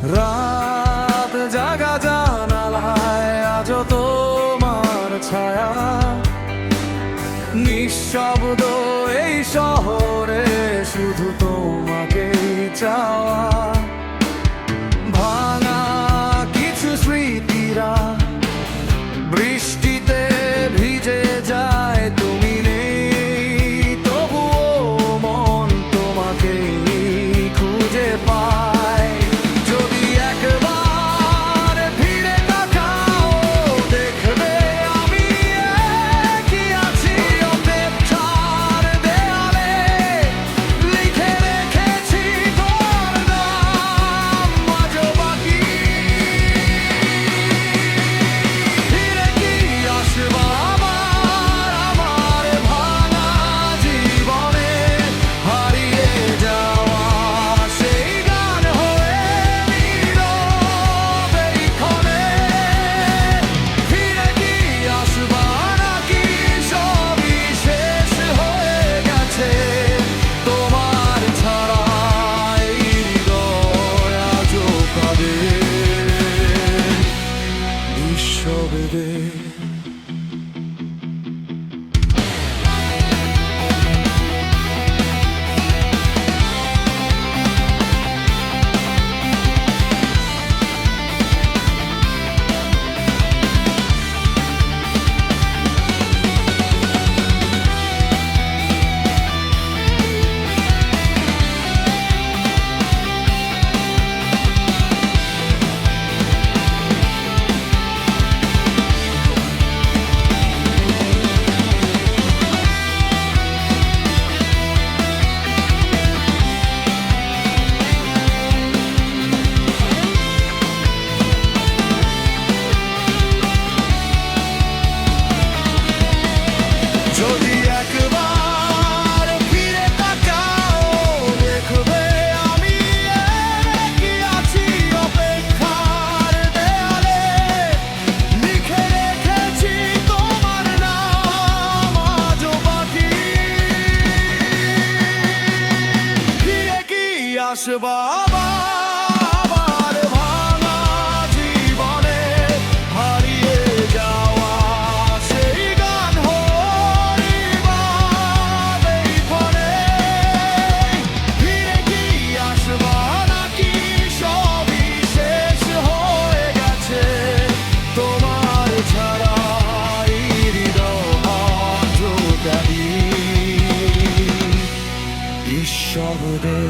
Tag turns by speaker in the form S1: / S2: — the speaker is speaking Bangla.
S1: রাত জাগা জানালায় আজও তোমার ছায়া, নিঃশব্দ এই শহরে শুধু তোমাকেই চাওয়া। ভাঙা কিছু স্মৃতিরা বৃষ্টিতে ভিজে যায়, তুমি নেই তবুও মন তোমাকেই খুঁজে পায়। যদি একবার ফিরে তাকাও দেখবে আমি একই আছি, অপেক্ষার দেয়ালে লিখে রেখেছি তোর নাম আজও বাকি। ফিরে কি আসবা আমার ভাঙা জীবনে, হারিয়ে যাওয়া সেই গান হয়ে নীরব এই ক্ষণে। ফিরে কি আসবা নাকি সবই শেষ হয়ে গেছে, তোমার ছাড়া এই হৃদয় আজও কাঁদে নিঃশব্দে। যদি একবার ফিরে তাকাও দেখবে আমি একই আছি, অপেক্ষার দেয়ালে লিখে রেখেছি তোমার নাম আজও বাকি। ফিরে কি আসবা আবার ভাঙা জীবনে, হারিয়ে যাওয়া সেই গান হরিবার এই ক্ষণে। ফিরে কি আসবা নাকি সবই শেষ হয়ে গেছে, তোমার ছাড়া এই হৃদয় আজও কাঁদি নিঃশব্দে।